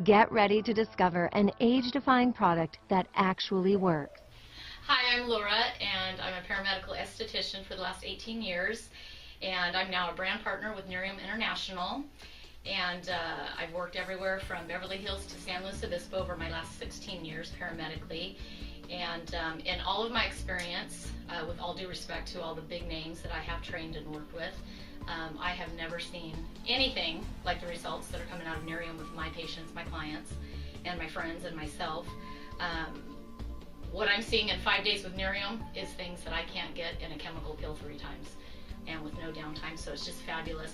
Get ready to discover an age-defying product that actually works. Hi, I'm Laura, and I'm a paramedical esthetician for the last 18 years, and I'm now a brand partner with Nerium International, and I've worked everywhere from Beverly Hills to San Luis Obispo over my last 16 years paramedically, and in all of my experience, with all due respect to all the big names that I have trained and worked with, I have never seen anything like the results that are coming out of Nerium with my patients, my clients, and my friends and myself. What I'm seeing in 5 days with Nerium is things that I can't get in a chemical pill 3 times and with no downtime, so it's just fabulous.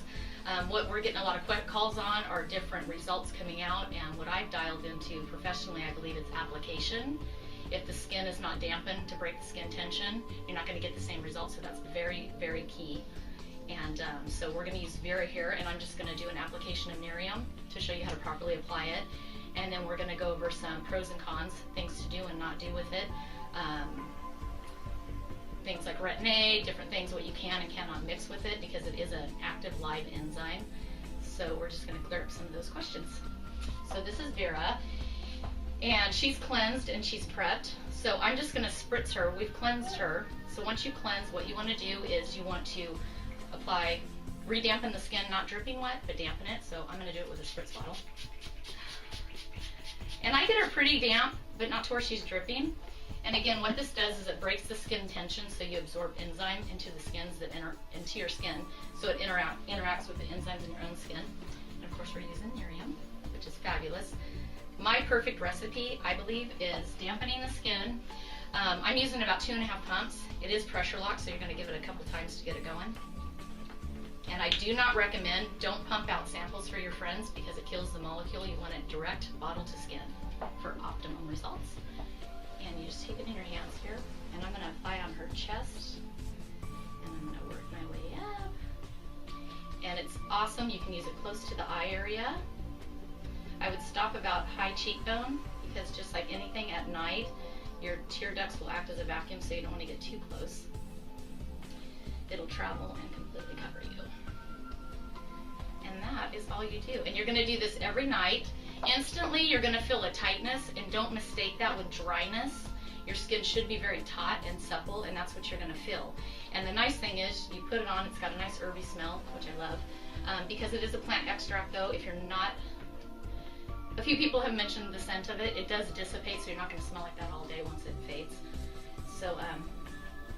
What we're getting a lot of calls on are different results coming out, and what I've dialed into professionally, I believe it's application. If the skin is not dampened to break the skin tension, you're not going to get the same results, so that's very, very key. And so we're going to use Vera here, and I'm just going to do an application of Nerium to show you how to properly apply it. And then we're going to go over some pros and cons, things to do and not do with it. Things like retin-A, different things, what you can and cannot mix with it because it is an active live enzyme. So we're just going to clear up some of those questions. So this is Vera, and she's cleansed and she's prepped. So I'm just going to spritz her. We've cleansed her. So once you cleanse, what you want to do is you want to apply, re-dampen the skin, not dripping wet, but dampen it. So I'm going to do it with a spritz bottle. And I get her pretty damp, but not to where she's dripping. And again, what this does is it breaks the skin tension, so you absorb enzyme into the skins that enter into your skin, so it interacts with the enzymes in your own skin. And of course, we're using Nerium, which is fabulous. My perfect recipe, I believe, is dampening the skin. I'm using about 2.5 pumps. It is pressure locked, so you're going to give it a couple times to get it going. And I do not recommend, don't pump out samples for your friends because it kills the molecule. You want it direct bottle to skin for optimum results. And you just take it in your hands here, and I'm going to apply on her chest, and I'm going to work my way up. And it's awesome. You can use it close to the eye area. I would stop about high cheekbone because just like anything at night, your tear ducts will act as a vacuum, so you don't want to get too close. It'll travel and completely cover you. And that is all you do. And you're going to do this every night. Instantly, you're going to feel a tightness, and don't mistake that with dryness. Your skin should be very taut and supple, and that's what you're going to feel. And the nice thing is, you put it on, it's got a nice herby smell, which I love. Because it is a plant extract, though, if you're not, a few people have mentioned the scent of it. It does dissipate, so you're not going to smell like that all day once it fades. So,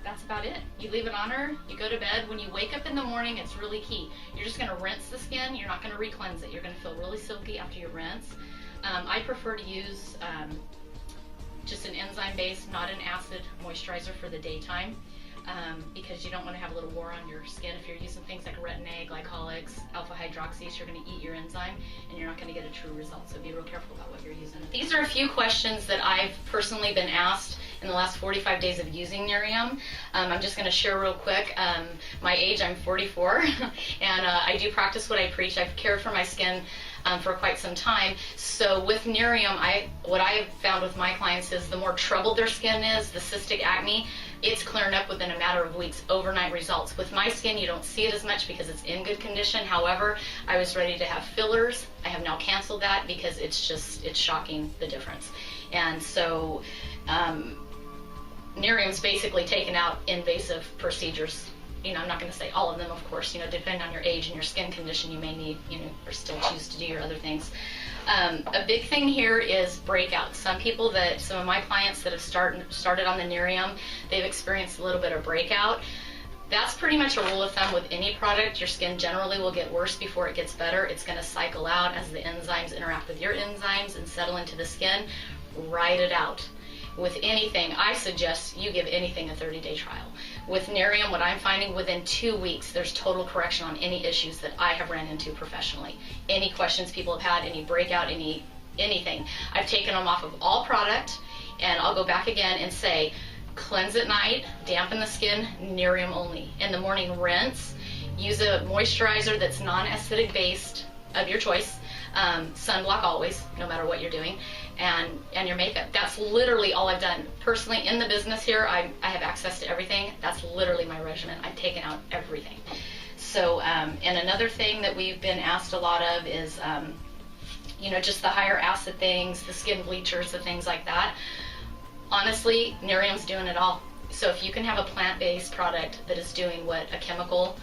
that's about it. You leave it on her, you go to bed. When you wake up in the morning, it's really key. You're just going to rinse the skin. You're not going to re-cleanse it. You're going to feel really silky after you rinse. I prefer to use just an enzyme-based, not an acid moisturizer for the daytime because you don't want to have a little war on your skin. If you're using things like retin-A, glycolics, alpha hydroxys, you're going to eat your enzyme and you're not going to get a true result. So be real careful about what you're using. These are a few questions that I've personally been asked in the last 45 days of using Nerium. I'm just going to share real quick. My age, I'm 44, and I do practice what I preach. I've cared for my skin for quite some time. So with Nerium, what I have found with my clients is the more troubled their skin is, the cystic acne, it's clearing up within a matter of weeks, overnight results. With my skin, you don't see it as much because it's in good condition. However, I was ready to have fillers. I have now canceled that because it's shocking the difference. And so Nerium's basically taken out invasive procedures. You know, I'm not going to say all of them, of course, you know, depending on your age and your skin condition, you may need, you know, or still choose to do your other things. A big thing here is breakouts. Some of my clients that have started on the Nerium, they've experienced a little bit of breakout. That's pretty much a rule of thumb with any product. Your skin generally will get worse before it gets better. It's going to cycle out as the enzymes interact with your enzymes and settle into the skin. Ride it out. With anything, I suggest you give anything a 30-day trial. With Nerium, what I'm finding, within 2 weeks, there's total correction on any issues that I have ran into professionally. Any questions people have had, any breakout, anything. I've taken them off of all product, and I'll go back again and say, cleanse at night, dampen the skin, Nerium only. In the morning, rinse. Use a moisturizer that's non-acidic based of your choice. Sunblock always, no matter what you're doing, and your makeup. That's literally all I've done. Personally, in the business here, I have access to everything. That's literally my regimen. I've taken out everything. So, and another thing that we've been asked a lot of is, you know, just the higher acid things, the skin bleachers, the things like that. Honestly, Nerium's doing it all. So if you can have a plant-based product that is doing what a chemical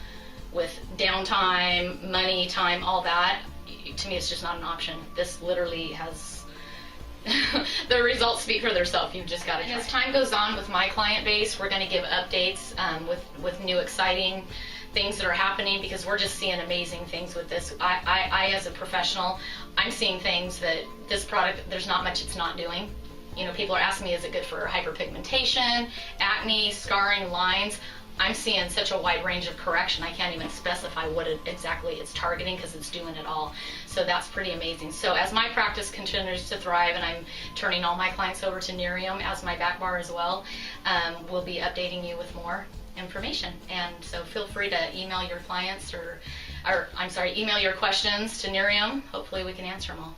with downtime, money, time, all that, to me it's just not an option. This literally has the results speak for themselves. You've just got to try. As time goes on with my client base, we're going to give updates with new exciting things that are happening, because we're just seeing amazing things with this. I as a professional, I'm seeing things that this product, there's not much it's not doing. You know, people are asking me, is it good for hyperpigmentation, acne, scarring, lines? I'm seeing such a wide range of correction, I can't even specify what exactly it's targeting, because it's doing it all. So that's pretty amazing. So as my practice continues to thrive, and I'm turning all my clients over to Nerium as my back bar as well, we'll be updating you with more information. And so feel free to email your clients email your questions to Nerium. Hopefully we can answer them all.